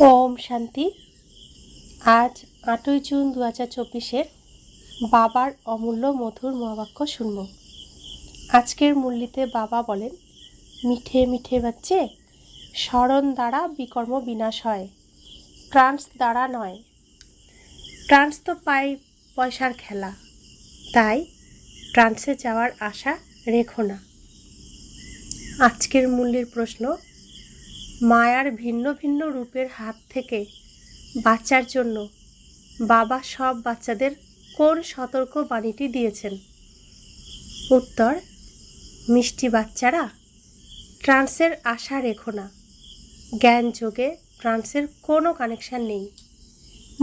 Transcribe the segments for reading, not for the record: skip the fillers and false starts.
ওম শান্তি। আজ 8ই জুন 2024-এর বাবার অমূল্য মধুর মহাবাক্য শুনব। আজকের মুরলিতে বাবা বলেন, মিঠে মিঠে বাচ্চে, স্মরণ দ্বারা বিকর্ম বিনাশ হয়, ট্রান্স দ্বারা নয়। ট্রান্স তো পয়সার খেলা, তাই ট্রান্সে যাওয়ার আশা রেখো না। আজকের মুরলির প্রশ্ন, মায়ার ভিন্ন ভিন্ন রূপের হাত থেকে বাঁচার জন্য বাবা সব বাচ্চাদের কোন সতর্ক বাণীটি দিয়েছেন? উত্তর, মিষ্টি বাচ্চারা, ট্রান্সের আশা রেখো না। জ্ঞান যোগে ট্রান্সের কোনো কানেকশান নেই।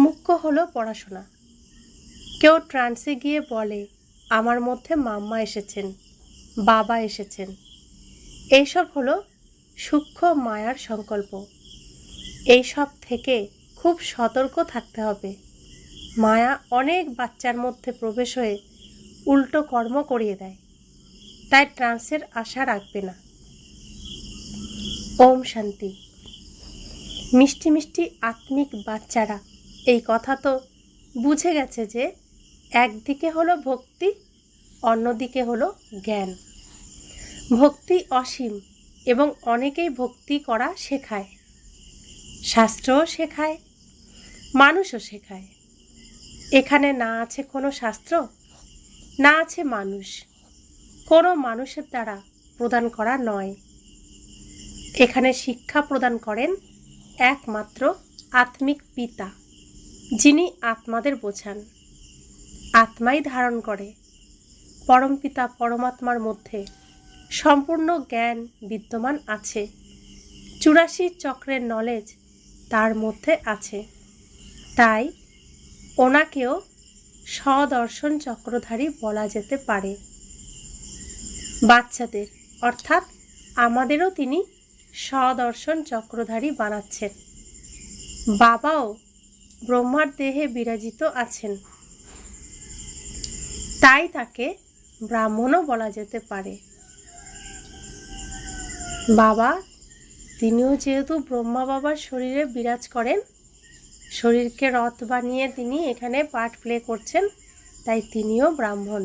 মুখ্য হলো পড়াশোনা। কেউ ট্রান্সে গিয়ে বলে, আমার মধ্যে মাম্মা এসেছেন, বাবা এসেছেন। এইসব হলো সূক্ষ্ম মায়ার সংকল্প। এইসব থেকে খুব সতর্ক থাকতে হবে। মায়া অনেক বাচ্চার মধ্যে প্রবেশ হয়ে উল্টো কর্ম করিয়ে দেয়, তাই ট্রান্সের আশা রাখবে না। ওম শান্তি। মিষ্টি মিষ্টি আত্মিক বাচ্চারা এই কথা তো বুঝে গেছে যে একদিকে হলো ভক্তি, অন্যদিকে হলো জ্ঞান। ভক্তি অসীম এবং অনেকেই ভক্তি করা শেখায়, শাস্ত্রও শেখায়, মানুষও শেখায়। এখানে না আছে কোনো শাস্ত্র, না আছে মানুষ, কোনো মানুষের দ্বারা প্রদান করা নয়। এখানে শিক্ষা প্রদান করেন একমাত্র আত্মিক পিতা, যিনি আত্মাদের বোঝান। আত্মাই ধারণ করে। পরমপিতা পরমাত্মার মধ্যে সম্পূর্ণ জ্ঞান বিদ্যমান আছে। 84 চক্রের নলেজ তার মধ্যে আছে, তাই ওনাকেও স্বদর্শন চক্রধারী বলা যেতে পারে। বাচ্চাদের অর্থাৎ আমাদেরও তিনি স্বদর্শন চক্রধারী বানাচ্ছেন। বাবাও ব্রহ্মার দেহে বিরাজিত আছেন, তাই তাকে ব্রাহ্মণও বলা যেতে পারে। বাবা তিনিও যেহেতু ব্রহ্মা বাবার শরীরে বিরাজ করেন, শরীরকে রথ বানিয়ে তিনি এখানে পার্ট প্লে করছেন, তাই তিনিও ব্রাহ্মণ।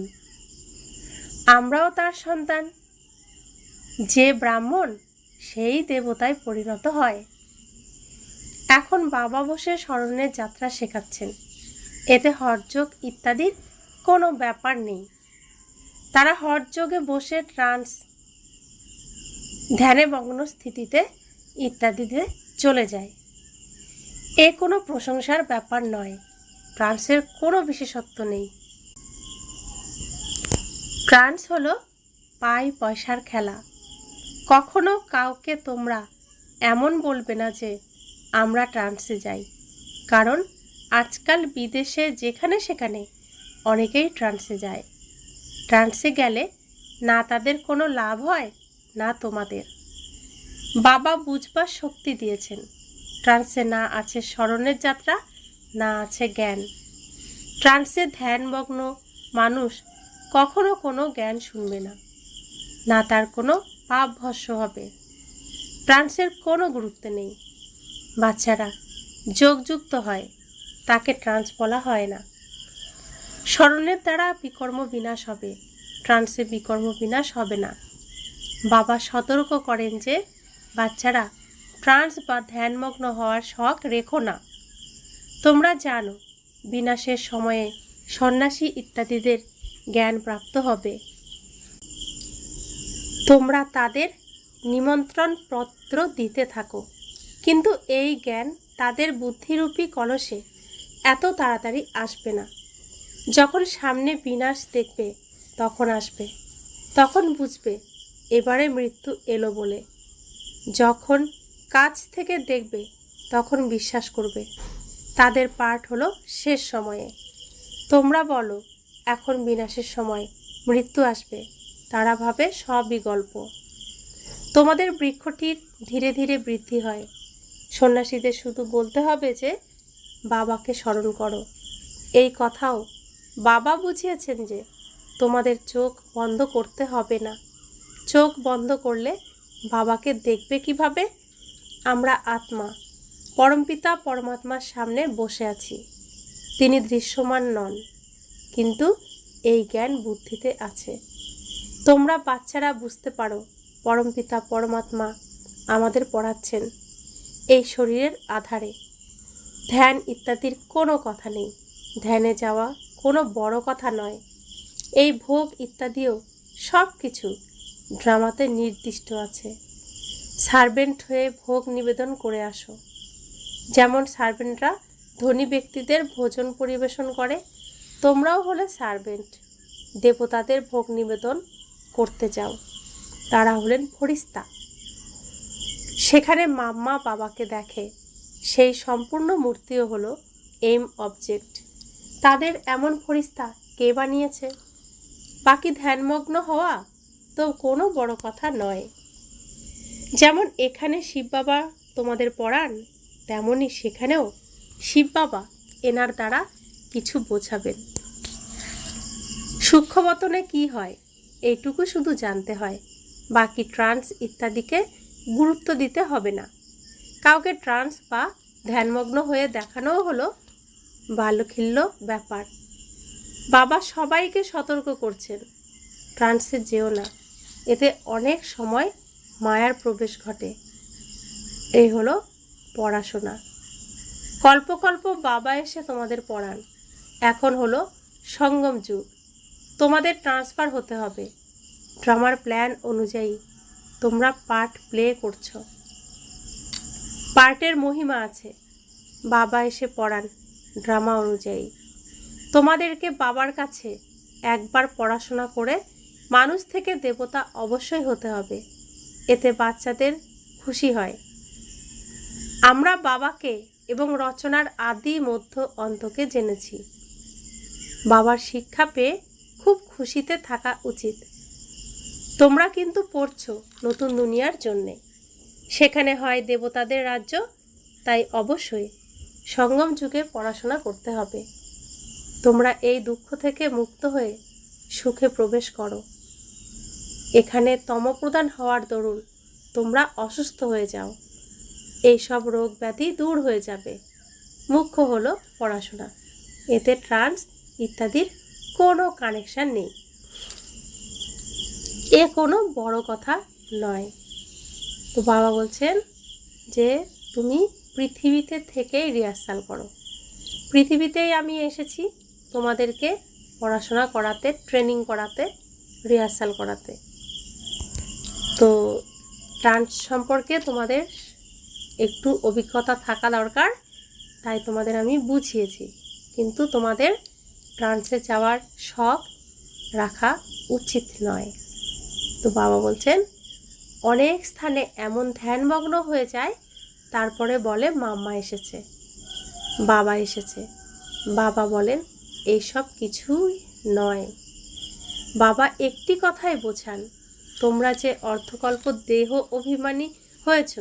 আমরাও তার সন্তান। যে ব্রাহ্মণ সেই দেবতায় পরিণত হয়। এখন বাবা বসে স্মরণের যাত্রা শেখাচ্ছেন। এতে হঠযোগ ইত্যাদির কোনো ব্যাপার নেই। তারা হঠযোগে বসে ট্রান্স, ধ্যানে মগ্ন স্থিতিতে ইত্যাদিতে চলে যায়। এ কোনো প্রশংসার ব্যাপার নয়। ট্রান্সের কোনো বিশেষত্ব নেই। ট্রান্স হলো পয়সার খেলা। কখনো কাউকে তোমরা এমন বলবে না যে আমরা ট্রান্সে যাই, কারণ আজকাল বিদেশে যেখানে সেখানে অনেকেই ট্রান্সে যায়। ট্রান্সে গেলে না তাদের কোনো লাভ হয়, না তোমাদের। বাবা বুঝবার শক্তি দিয়েছেন। ট্রান্সে না আছে স্মরণের যাত্রা, না আছে জ্ঞান। ট্রান্সে ধ্যানমগ্ন মানুষ কখনো কোনো জ্ঞান শুনবে না, না তার কোনো পাপ ভস্ম হবে। ট্রান্সের কোনো গুরুত্ব নেই। বাচ্চারা যোগযুক্ত হয়, তাকে ট্রান্স বলা হয় না। স্মরণের দ্বারা বিকর্ম বিনাশ হবে, ট্রান্সে বিকর্ম বিনাশ হবে না। বাবা সতর্ক করেন যে বাচ্চারা ট্রান্স বা ধ্যানমগ্ন হওয়ার শখ রেখো না। তোমরা জানো বিনাশের সময়ে সন্ন্যাসী ইত্যাদিদের জ্ঞান প্রাপ্ত হবে। তোমরা তাদের নিমন্ত্রণ পত্র দিতে থাকো, কিন্তু এই জ্ঞান তাদের বুদ্ধিরূপী কলসে এত তাড়াতাড়ি আসবে না। যখন সামনে বিনাশ দেখবে তখন আসবে, তখন বুঝবে এবারে মৃত্যু এলো বলে। যখন কাছ থেকে দেখবে তখন বিশ্বাস করবে তাদের পার্ট হলো শেষ সময়ে। তোমরা বলো এখন বিনাশের সময়, মৃত্যু আসবে, তারা ভাবে সবই গল্প। তোমাদের বৃক্ষটির ধীরে ধীরে বৃদ্ধি হয়। সন্ন্যাসীদের শুধু বলতে হবে যে বাবাকে স্মরণ করো। এই কথাও বাবা বুঝিয়েছেন যে তোমাদের চোখ বন্ধ করতে হবে না। চোখ বন্ধ করলে বাবাকে দেখবে কিভাবে? আমরা আত্মা, পরমপিতা পরমাত্মার সামনে বসে আছি। তিনি দৃশ্যমান নন, কিন্তু এই জ্ঞান বুদ্ধিতে আছে। তোমরা বাচ্চারা বুঝতে পারো পরমপিতা পরমাত্মা আমাদের পড়াচ্ছেন এই শরীরের আধারে। ধ্যান ইত্যাদির কোনো কথা নেই। ধ্যানে যাওয়া কোনো বড় কথা নয়। এই ভোগ ইত্যাদিও সব কিছু ড্রামাতে নির্দিষ্ট আছে। সার্ভেন্ট হয়ে ভোগ নিবেদন করে আসো। যেমন সার্ভেন্টরা ধনী ব্যক্তিদের ভোজন পরিবেশন করে, তোমরাও হলে সার্ভেন্ট, দেবতাদের ভোগ নিবেদন করতে যাও। তারা হলেন ফরিস্তা। সেখানে মাম্মা বাবাকে দেখে। সেই সম্পূর্ণ মূর্তিও হলো এইম অবজেক্ট। তাদের এমন ফরিস্তা কে বানিয়েছে? বাকি ধ্যানমগ্ন হওয়া তো কোনো বড় কথা নয়। যেমন এখানে শিব বাবা তোমাদের পড়ান, তেমনই সেখানেও শিব বাবা এনার দ্বারা কিছু বোঝাবেন। সূক্ষ্মবতনে কি হয় এইটুকু শুধু জানতে হয়। বাকি ট্রান্স ইত্যাদিকে গুরুত্ব দিতে হবে না। কাউকে ট্রান্স বা ধ্যানমগ্ন হয়ে দেখানোও হলো বালখিল্য ব্যাপার। বাবা সবাইকে সতর্ক করছেন, ট্রান্সে যেও না, এতে অনেক সময় মায়ার প্রবেশ ঘটে। এই হলো পড়াশোনা। কল্প কল্প বাবা এসে তোমাদের পড়ান। এখন হলো সঙ্গম যুগ। তোমাদের ট্রান্সফার হতে হবে। ড্রামার প্ল্যান অনুযায়ী তোমরা পার্ট প্লে করছো। পার্টের মহিমা আছে। বাবা এসে পড়ান ড্রামা অনুযায়ী। তোমাদেরকে বাবার কাছে একবার পড়াশোনা করে মানুষ থেকে দেবতা অবশ্যই হতে হবে। এতে বাচ্চাদের খুশি হয়। আমরা বাবাকে এবং রচনার আদি মধ্য অন্তকে জেনেছি। বাবার শিক্ষা পেয়ে খুব খুশিতে থাকা উচিত। তোমরা কিন্তু পড়ছো নতুন দুনিয়ার জন্যে। সেখানে হয় দেবতাদের রাজ্য, তাই অবশ্যই সঙ্গম যুগে পড়াশোনা করতে হবে। তোমরা এই দুঃখ থেকে মুক্ত হয়ে সুখে প্রবেশ করো। এখানে তমপ্রধান হওয়ার দরুন তোমরা অসুস্থ হয়ে যাও। এইসব রোগ ব্যাধি দূর হয়ে যাবে। মুখ্য হলো পড়াশোনা। এতে ট্রান্স ইত্যাদির কোনো কানেকশান নেই। এ কোনো বড় কথা নয়। তো বাবা বলছেন যে তুমি পৃথিবীতে থেকেই রিহার্সাল করো। পৃথিবীতেই আমি এসেছি তোমাদেরকে পড়াশোনা করাতে, ট্রেনিং করাতে, রিহার্সাল করাতে। তো ট্রান্স সম্পর্কে তোমাদের একটু অভিজ্ঞতা থাকা দরকার, তাই তোমাদের আমি বুঝিয়েছি। কিন্তু তোমাদের ট্রান্সে যাওয়ার শখ রাখা উচিত নয়। তো বাবা বলছেন অনেক স্থানে এমন ধ্যানমগ্ন হয়ে যায়, তারপরে বলে মাম্মা এসেছে, বাবা এসেছে। বাবা বলেন এইসব কিছুই নয়। বাবা একটি কথাই বোঝান, তোমরা যে অর্ধকল্প দেহ অভিমানী হয়েছ,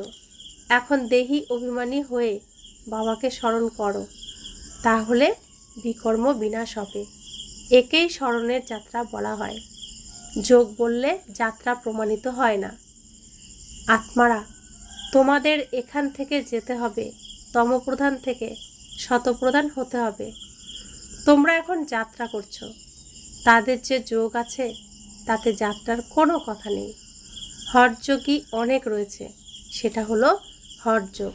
এখন দেহি অভিমানী হয়ে বাবাকে স্মরণ করো, তাহলে বিকর্ম বিনাশ হবে। একেই স্মরণের যাত্রা বলা হয়। যোগ বললে যাত্রা প্রমাণিত হয় না। আত্মারা তোমাদের এখান থেকে যেতে হবে, তমপ্রধান থেকে শতপ্রধান হতে হবে। তোমরা এখন যাত্রা করছো। তাদের যে যোগ আছে তাতে যাত্রার কোনো কথা নেই। হঠযোগী অনেক রয়েছে, সেটা হলো হঠযোগ,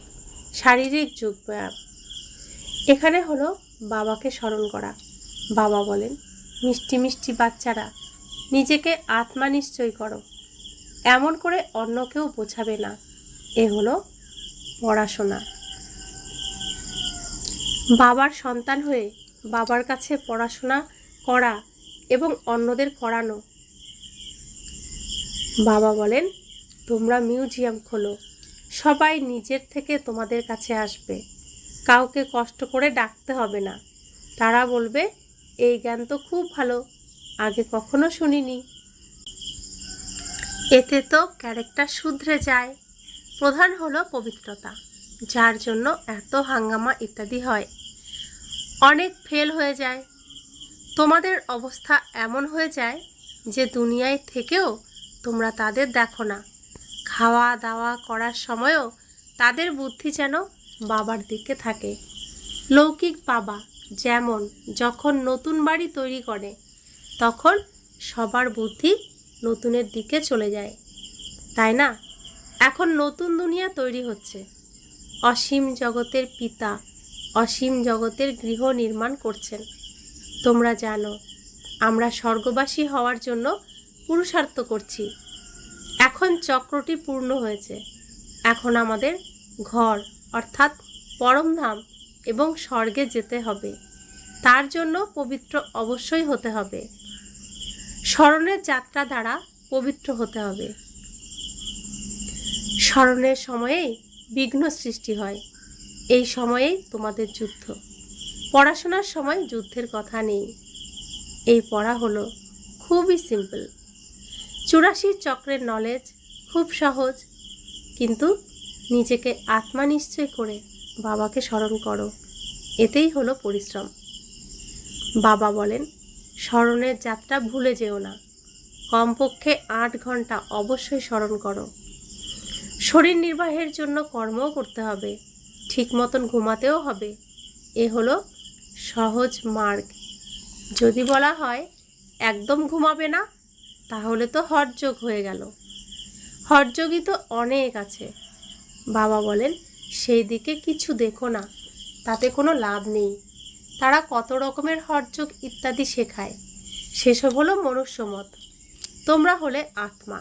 শারীরিক যোগ ব্যায়াম। এখানে হলো বাবাকে স্মরণ করা। বাবা বলেন মিষ্টি মিষ্টি বাচ্চারা, নিজেকে আত্মা নিশ্চয় করো। এমন করে অন্যকেও বোঝাবে না। এ হলো পড়াশোনা। বাবার সন্তান হয়ে বাবার কাছে পড়াশোনা করা এবং অন্যদের করানো। বাবা বলেন তোমরা মিউজিয়াম খোলো, সবাই নিজের থেকে তোমাদের কাছে আসবে। কাউকে কষ্ট করে ডাকতে হবে না। তারা বলবে এই জ্ঞান তো খুব ভালো, আগে কখনো শুনিনি। এতে তো ক্যারেক্টার শুধরে যায়। প্রধান হলো পবিত্রতা, যার জন্য এত হাঙ্গামা ইত্যাদি হয়, অনেক ফেল হয়ে যায়। তোমাদের অবস্থা এমন হয়ে যায় যে দুনিয়ায় থেকেও তোমরা তাদের দেখো না। খাওয়া দাওয়া করার সময়ও তাদের বুদ্ধি যেন বাবার দিকে থাকে। লৌকিক বাবা যেমন যখন নতুন বাড়ি তৈরি করে তখন সবার বুদ্ধি নতুনের দিকে চলে যায়, তাই না? এখন নতুন দুনিয়া তৈরি হচ্ছে। অসীম জগতের পিতা অসীম জগতের গৃহ নির্মাণ করছেন। তোমরা জানো আমরা স্বর্গবাসী হওয়ার জন্য পুরুষার্থ করছি। এখন চক্রটি পূর্ণ হয়েছে। এখন আমাদের ঘর অর্থাৎ পরমধাম এবং স্বর্গে যেতে হবে। তার জন্য পবিত্র অবশ্যই হতে হবে। স্মরণের যাত্রা দ্বারা পবিত্র হতে হবে। স্মরণের সময়েই বিঘ্ন সৃষ্টি হয়। এই সময়েই তোমাদের যুদ্ধ। পড়াশোনার সময় যুদ্ধের কথা নেই। এই পড়া হলো খুবই সিম্পল। 84 চক্রের নলেজ খুব সহজ, কিন্তু নিজেকে আত্মা নিশ্চয় করে বাবাকে স্মরণ করো, এতেই হলো পরিশ্রম। বাবা বলেন স্মরণের যাত্রা ভুলে যেও না। কমপক্ষে 8 ঘন্টা অবশ্যই স্মরণ করো। শরীর নির্বাহের জন্য কর্মও করতে হবে, ঠিক মতন ঘুমাতেও হবে। এ হলো সহজ মার্গ। যদি বলা হয় একদম ঘুমাবে না, তাহলে তো হঠযোগ হয়ে গেল। হঠযোগী তো অনেক আছে। বাবা বলেন সেই দিকে কিছু দেখো না, তাতে কোনো লাভ নেই। তারা কত রকমের হঠযোগ ইত্যাদি শেখায়, সেসব হলো মনুষ্যমত। তোমরা হলে আত্মা।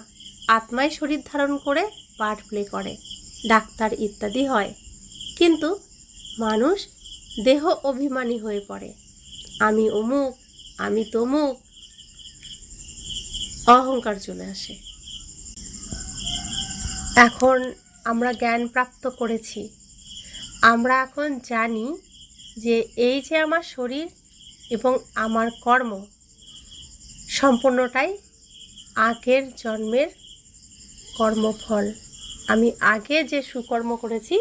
আত্মাই শরীর ধারণ করে পার্ট প্লে করে, ডাক্তার ইত্যাদি হয়। কিন্তু মানুষ দেহ অভিমানী হয়ে পড়ে। আমি অমুক, আমি তমুক, অহংকার চলে আসে। এখন আমরা জ্ঞান প্রাপ্ত করেছি। আমরা এখন জানি যে এই যে আমার শরীর এবং আমার কর্ম সম্পূর্ণটাই আগের জন্মের কর্মফল। আমি আগে যে সুকর্ম করেছি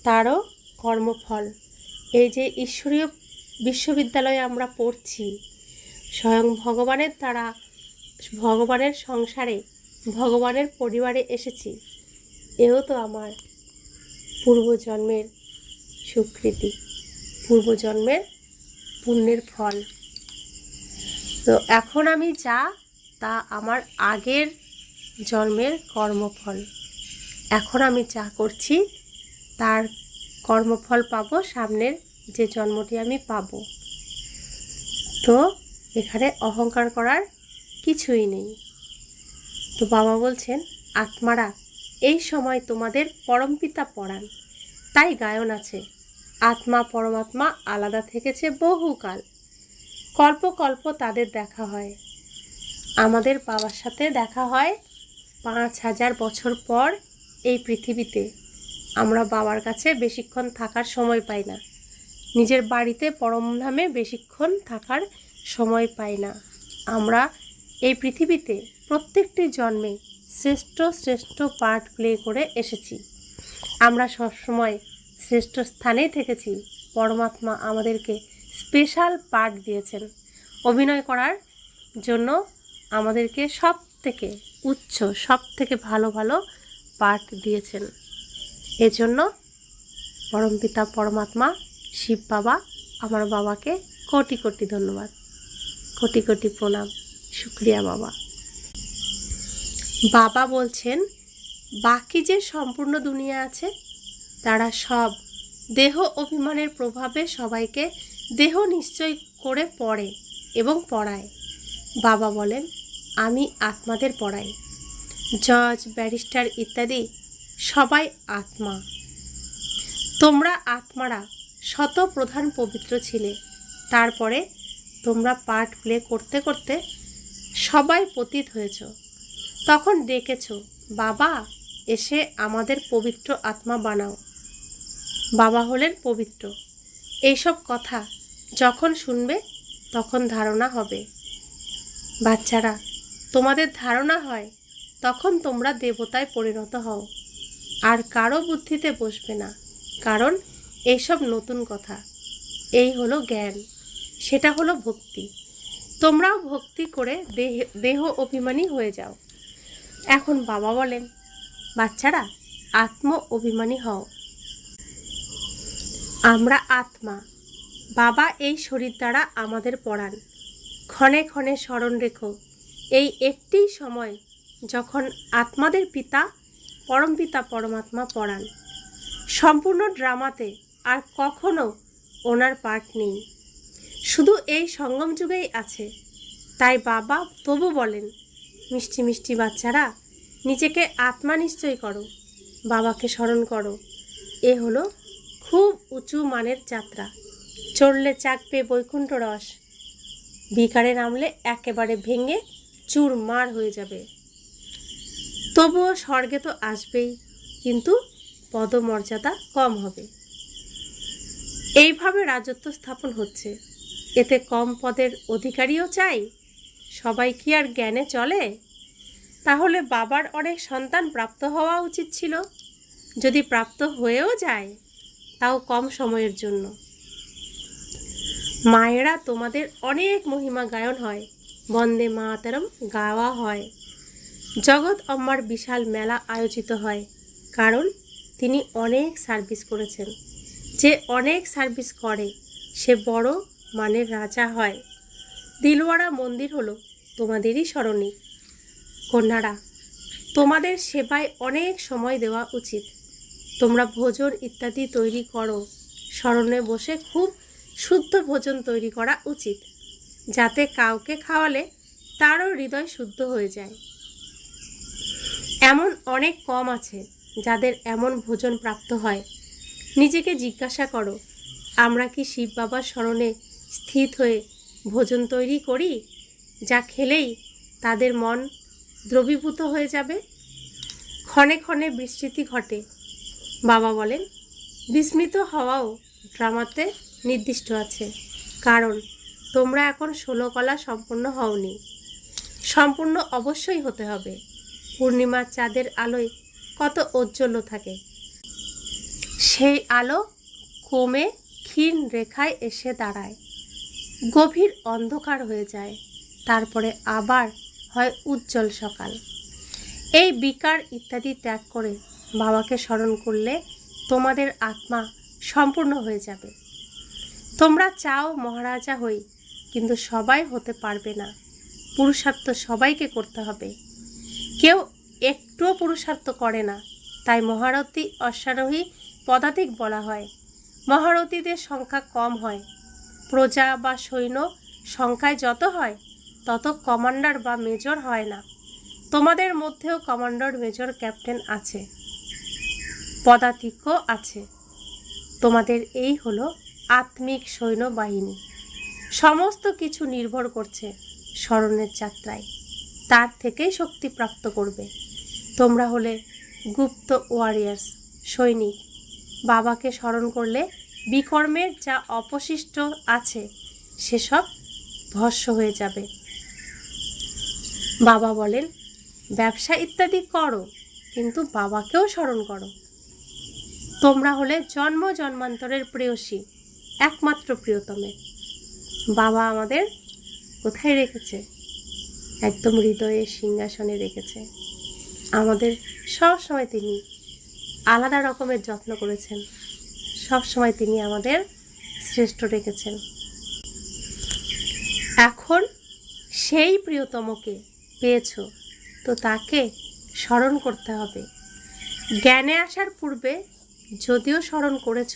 তারও কর্মফল। এই যে ঈশ্বরীয় বিশ্ববিদ্যালয়ে আমরা পড়ছি, স্বয়ং ভগবানের দ্বারা ভগবানের সংসারে ভগবানের পরিবারে এসেছি, এও তো আমার পূর্বজন্মের স্বীকৃতি, পূর্বজন্মের পুণ্যের ফল। তো এখন আমি যা তা আমার আগের জন্মের কর্মফল। এখন আমি যা করছি তার কর্মফল পাবো সামনের যে জন্মটি আমি পাবো। তো এখানে অহংকার করার কিছুই নেই। তো বাবা বলছেন আত্মারা এই সময় তোমাদের পরমপিতা পড়ান। তাই গায়ন আছে, আত্মা পরমাত্মা আলাদা থেকেছে বহুকাল, কল্প কল্প তাদের দেখা হয়। আমাদের বাবার সাথে দেখা হয় 5000 বছর পর এই পৃথিবীতে। আমরা বাবার কাছে বেশিক্ষণ থাকার সময় পাই না, নিজের বাড়িতে পরমধামে বেশিক্ষণ থাকার সময় পাই না। আমরা এই পৃথিবীতে প্রত্যেকটি জন্মে শ্রেষ্ঠ শ্রেষ্ঠ পার্ট প্লে করে এসেছি। আমরা সবসময় শ্রেষ্ঠ স্থানেই থেকেছি। পরমাত্মা আমাদেরকে স্পেশাল পার্ট দিয়েছেন অভিনয় করার জন্য। আমাদেরকে সব থেকে উচ্চ, সব থেকে ভালো ভালো পার্ট দিয়েছেন। এজন্য পরমপিতা পরমাত্মা শিব বাবা, আমার বাবাকে কোটি কোটি ধন্যবাদ, কোটি কোটি প্রণাম, শুক্রিয়া বাবা। বাবা বলছেন বাকি যে সম্পূর্ণ দুনিয়া আছে তারা সব দেহ অভিমানের প্রভাবে সবাইকে দেহ নিশ্চয় করে পড়ে এবং পড়ায়। বাবা বলেন আমি আত্মাদের পড়াই। জজ, ব্যারিস্টার ইত্যাদি সবাই আত্মা। তোমরা আত্মারা শত প্রধান পবিত্র ছিলে। তারপরে তোমরা পার্ট প্লে করতে করতে সবাই পতিত হয়েছ। তখন ডেকেছ বাবা এসে আমাদের পবিত্র আত্মা বানাও। বাবা হলেন পবিত্র। এইসব কথা যখন শুনবে তখন ধারণা হবে। বাচ্চারা, তোমাদের ধারণা হয় তখন তোমরা দেবতায় পরিণত হও। আর কারো বুদ্ধিতে বসবে না, কারণ এইসব নতুন কথা। এই হলো জ্ঞান, সেটা হলো ভক্তি। তোমরাও ভক্তি করে দেহ অভিমানী হয়ে যাও। এখন বাবা বলেন বাচ্চারা আত্ম অভিমানী হও। আমরা আত্মা, বাবা এই শরীর দ্বারা আমাদের পড়ান। ক্ষণে ক্ষণে স্মরণ রেখো, এই একটিই সময় যখন আত্মাদের পিতা পরমপিতা পরমাত্মা পড়ান। সম্পূর্ণ ড্রামাতে আর কখনো ওনার পার্ট নেই, শুধু এই সঙ্গম যুগেই আছে। তাই বাবা তবু বলেন, মিষ্টি মিষ্টি বাচ্চারা, নিজেকে আত্মা নিশ্চয় করো, বাবাকে স্মরণ করো। এ হলো খুব উঁচু মানের যাত্রা। চড়লে চাকবে বৈকুণ্ঠ রস, বিকারে নামলে একেবারে ভেঙে চুরমার হয়ে যাবে। তবুও স্বর্গে তো আসবেই, কিন্তু পদমর্যাদা কম হবে। এইভাবে রাজত্ব স্থাপন হচ্ছে। এতে কম পদের অধিকারীও চাই। সবাই কি আর জ্ঞানে চলে? তাহলে বাবার অনেক সন্তান প্রাপ্ত হওয়া উচিত ছিল। যদি প্রাপ্ত হয়েও যায়, তাও কম সময়ের জন্য। মায়েরা তোমাদের অনেক মহিমা গায়ন হয়, বন্দে মাতরম গাওয়া হয়। জগৎ অম্মার বিশাল মেলা আয়োজিত হয়, কারণ তিনি অনেক সার্ভিস করেছেন। যে অনেক সার্ভিস করে সে বড় মানের রাজা হয়। দিলওয়াড়া মন্দির হলো তোমাদেরই স্মরণে। কন্যারা, তোমাদের সেবায় অনেক সময় দেওয়া উচিত। তোমরা ভোজন ইত্যাদি তৈরি করো। স্মরণে বসে খুব শুদ্ধ ভোজন তৈরি করা উচিত, যাতে কাউকে খাওয়ালে তারও হৃদয় শুদ্ধ হয়ে যায়। এমন অনেক কম আছে যাদের এমন ভোজন প্রাপ্ত হয়। নিজেকে জিজ্ঞাসা করো, আমরা কি শিব বাবার স্মরণে স্থিত হয়ে ভোজন তৈরি করি, যা খেলেই তাদের মন দ্রবীভূত হয়ে যাবে? ক্ষণে ক্ষণে বিস্মৃতি ঘটে। বাবা বলেন, বিস্মিত হওয়াও ড্রামাতে নির্দিষ্ট আছে, কারণ তোমরা এখন 16 কলা সম্পূর্ণ হওনি। সম্পূর্ণ অবশ্যই হতে হবে। পূর্ণিমার চাঁদের আলোয় কত ঔজ্জ্বল্য থাকে, সেই আলো কমে ক্ষীণ রেখায় এসে দাঁড়ায়, গভীর অন্ধকার হয়ে যায়, তারপরে আবার হয় উজ্জ্বল সকাল। এই বিকার ইত্যাদি ত্যাগ করে বাবাকে স্মরণ করলে তোমাদের আত্মা সম্পূর্ণ হয়ে যাবে। তোমরা চাও মহারাজা হই, কিন্তু সবাই হতে পারবে না। পুরুষার্থ সবাইকে করতে হবে। কেউ একটুও পুরুষার্থ করে না, তাই মহারথী অশ্বারোহী পদাতিক বলা হয়। মহারথীদের সংখ্যা কম হয়। প্রজা বা সৈন্য সংখ্যায় যত হয়, তত কমান্ডার বা মেজর হয় না। তোমাদের মধ্যেও কমান্ডার, মেজর, ক্যাপ্টেন আছে, পদাতিকও আছে। তোমাদের এই হলো আত্মিক সৈন্যবাহিনী। সমস্ত কিছু নির্ভর করছে স্মরণের যাত্রায়, তার থেকেই শক্তি প্রাপ্ত করবে। তোমরা হলে গুপ্ত ওয়ারিয়ার্স, সৈনিক। বাবাকে স্মরণ করলে বিকর্মের যা অবশিষ্ট আছে সেসব ভস্ম হয়ে যাবে। বাবা বলেন, ব্যবসা ইত্যাদি করো, কিন্তু বাবাকেও স্মরণ করো। তোমরা হলে জন্ম জন্মান্তরের প্রেয়সী, একমাত্র প্রিয়তমের। বাবা আমাদের কোথায় রেখেছে? একদম হৃদয়ের সিংহাসনে রেখেছে। আমাদের সব সময় তিনি আলাদা রকমের যত্ন করেছেন। সব সময় তিনি আমাদের শ্রেষ্ঠ রেখেছেন। এখন সেই প্রিয়তমকে পেয়েছ, তো তাকে স্মরণ করতে হবে। জ্ঞানে আসার পূর্বে যদিও স্মরণ করেছ,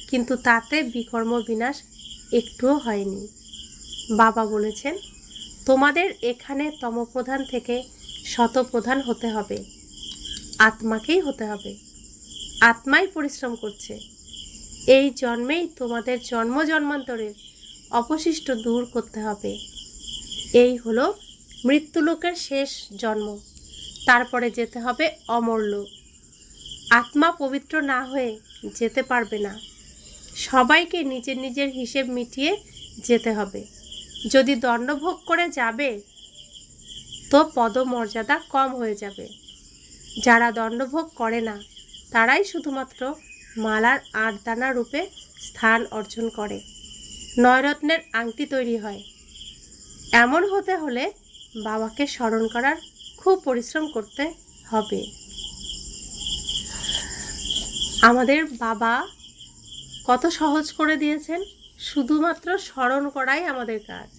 কিন্তু তাতে বিকর্ম বিনাশ একটুও হয়নি। বাবা বলেছেন, তোমাদের এখানে তমপ্রধান থেকে শতপ্রধান হতে হবে। আত্মাকেই হতে হবে। আত্মাই পরিশ্রম করছে। এই জন্মেই তোমাদের জন্ম জন্মান্তরের অবশিষ্ট দূর করতে হবে। এই হলো মৃত্যুলোকের শেষ জন্ম। তারপরে যেতে হবে অমরলোক। আত্মা পবিত্র না হয়ে যেতে পারবে না। সবাইকে নিজের নিজের হিসেব মিটিয়ে যেতে হবে। যদি দণ্ডভোগ করে যাবে, তো পদমর্যাদা কম হয়ে যাবে। যারা দণ্ডভোগ করে না, তারাই শুধুমাত্র মালার 8 দানা রূপে স্থান অর্জন করে। 9 রত্নের আংটি তৈরি হয়। এমন হতে হলে বাবাকে স্মরণ করার খুব পরিশ্রম করতে হবে। আমাদের বাবা কত সহজ করে দিয়েছেন। শুধুমাত্র স্মরণ করাই আমাদের কাজ।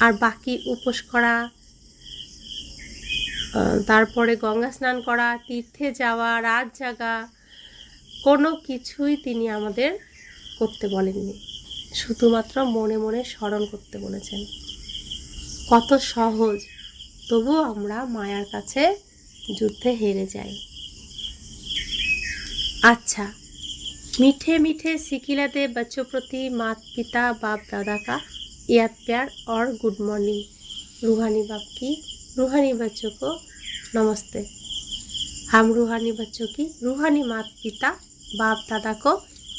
আর বাকি উপোস করা, তারপরে গঙ্গা স্নান করা, তীর্থে যাওয়া, রাত জাগা, কোনো কিছুই তিনি আমাদের করতে বলেননি। শুধুমাত্র মনে মনে স্মরণ করতে বলেছেন। কত সহজ, তবুও আমরা মায়ার কাছে যুদ্ধে হেরে যাই। अच्छा, मीठे मीठे सिखिलाते बच्चों प्रति माता पिता बाप दादा का याद प्यार और गुड मॉर्निंग। रूहानी बाप की रूहानी बच्चों को नमस्ते। हम रूहानी बच्चों की रूहानी माता पिता बाप दादा को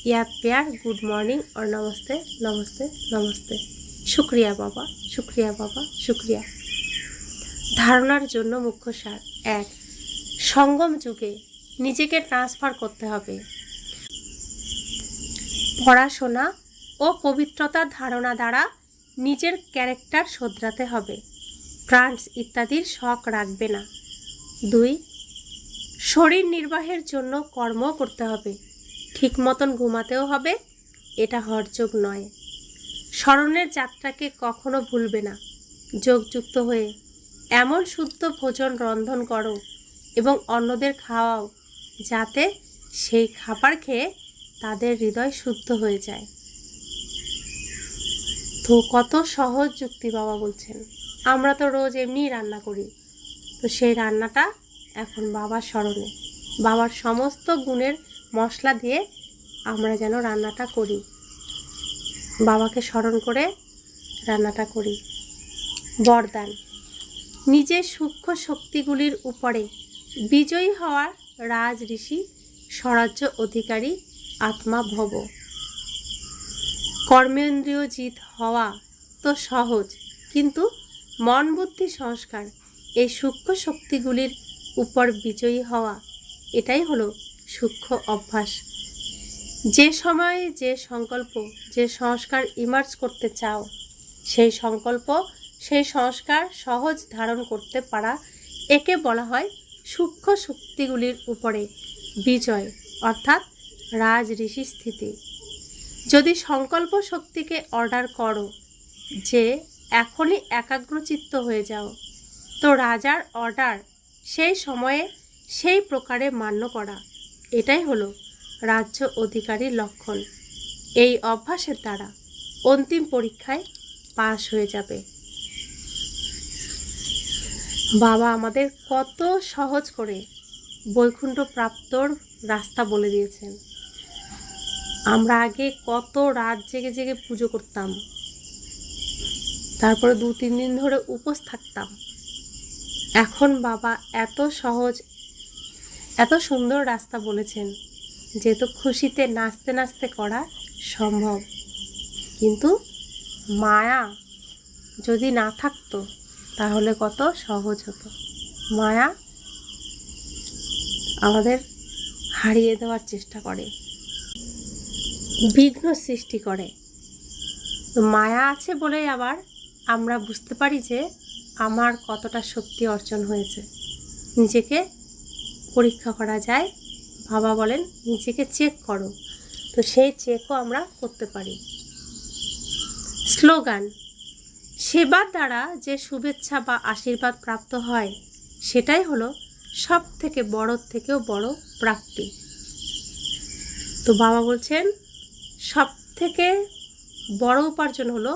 याद प्यार गुड मॉर्निंग और नमस्ते नमस्ते नमस्ते। शुक्रिया बाबा, शुक्रिया बाबा, शुक्रिया। धारणार जन्य मुख्य सार एक, संगम जुगे নিজেকে ট্রান্সফার করতে হবে। পড়াশোনা ও পবিত্রতার ধারণা দ্বারা নিজের ক্যারেক্টার শোধরাতে হবে। ট্রান্স ইত্যাদির শখ রাখবে না। 2, শরীর নির্বাহের জন্য কর্ম করতে হবে। ঠিক মতন ঘুমাতেও হবে, এটা হঠযোগ নয়। স্মরণের যাত্রাকে কখনো ভুলবে না। যোগযুক্ত হয়ে এমন শুদ্ধ ভোজন রন্ধন করো এবং অন্যদের খাওয়াও, যাতে সেই খাবার খেয়ে তাদের হৃদয় শুদ্ধ হয়ে যায়। তো কত সহজ যুক্তি বাবা বলছেন। আমরা তো রোজ এমনিই রান্না করি, তো সেই রান্নাটা এখন বাবার স্মরণে, বাবার সমস্ত গুণের মশলা দিয়ে আমরা যেন রান্নাটা করি, বাবাকে স্মরণ করে রান্নাটা করি। বরদান, নিজের সূক্ষ্ম শক্তিগুলির উপরে বিজয়ী হওয়ার রাজ ঋষি স্বরাজ্য অধিকারী আত্মা ভব। কর্মেন্দ্রিয় জিত হওয়া তো সহজ, কিন্তু মন বুদ্ধি সংস্কার এই সূক্ষ্ম শক্তিগুলির উপর বিজয়ী হওয়া, এটাই হলো সূক্ষ্ম অভ্যাস। যে সময়ে যে সংকল্প, যে সংস্কার ইমার্জ করতে চাও, সেই সংকল্প, সেই সংস্কার সহজ ধারণ করতে পারা, একে বলা হয় সূক্ষ্ম শক্তিগুলির উপরে বিজয়, অর্থাৎ রাজ ঋষি স্থিতি। যদি সংকল্প শক্তিকে অর্ডার করো যে এখনই একাগ্রচিত্ত হয়ে যাও, তো রাজার অর্ডার সেই সময়ে সেই প্রকারে মান্য করা, এটাই হলো রাজ্য অধিকারীর লক্ষণ। এই অভ্যাসের দ্বারা অন্তিম পরীক্ষায় পাশ হয়ে যাবে। বাবা আমাদের কত সহজ করে বৈকুণ্ঠ প্রাপ্তর রাস্তা বলে দিয়েছেন। আমরা আগে কত রাত জেগে জেগে পুজো করতাম, তারপরে 2-3 দিন ধরে উপোস থাকতাম। এখন বাবা এত সহজ, এত সুন্দর রাস্তা বলেছেন, যেহেতু খুশিতে নাচতে নাচতে করা সম্ভব। কিন্তু মায়া যদি না থাকতো তাহলে কত সহজ হতো। মায়া আমাদের হারিয়ে দেওয়ার চেষ্টা করে, বিঘ্ন সৃষ্টি করে। তো মায়া আছে বলেই আবার আমরা বুঝতে পারি যে আমার কতটা শক্তি অর্জন হয়েছে। নিজেকে পরীক্ষা করা যায়। বাবা বলেন নিজেকে চেক করো, তো সেই চেকও আমরা করতে পারি। স্লোগান, সেবার দ্বারা যে শুভেচ্ছা বা আশীর্বাদ প্রাপ্ত হয়, সেটাই হলো সব থেকে বড় থেকেও বড় প্রাপ্তি। তো বাবা বলছেন সব থেকে বড় উপার্জন হলো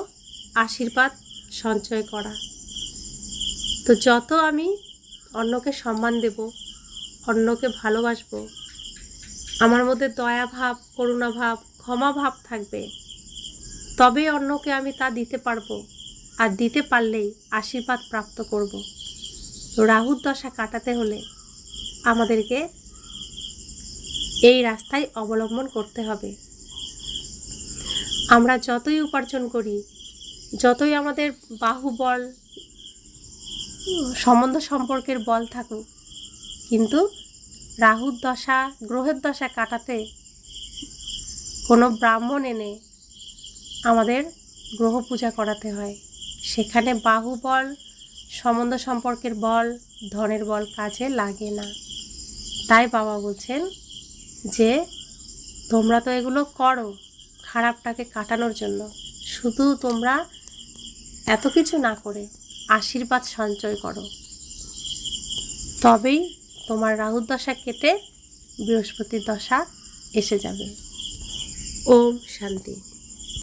আশীর্বাদ সঞ্চয় করা। তো যত আমি অন্যকে সম্মান দেব, অন্যকে ভালোবাসবো, আমার মধ্যে দয়া ভাব, করুণা ভাব, ক্ষমা ভাব থাকবে, তবে অন্যকে আমি তা দিতে পারবো। আর দিতে পারলেই আশীর্বাদ প্রাপ্ত করব। তো রাহুর দশা কাটাতে হলে আমাদেরকে এই রাস্তায় অবলম্বন করতে হবে। আমরা যতই উপার্জন করি, যতই আমাদের বাহুবল, সম্বন্ধ সম্পর্কের বল থাকুক, কিন্তু রাহুর দশা, গ্রহের দশা কাটাতে কোনো ব্রাহ্মণ এনে আমাদের গ্রহ পূজা করাতে হয়। সেখানে বাহুবল, সম্বন্ধ সম্পর্কের বল, ধনের বল কাজে লাগে না। তাই বাবা বলছেন যে তোমরা তো এগুলো করো খারাপটাকে কাটানোর জন্য। শুধু তোমরা এত কিছু না করে আশীর্বাদ সঞ্চয় করো, তবেই তোমার রাহুর দশা কেটে বৃহস্পতির দশা এসে যাবে। ওম শান্তি।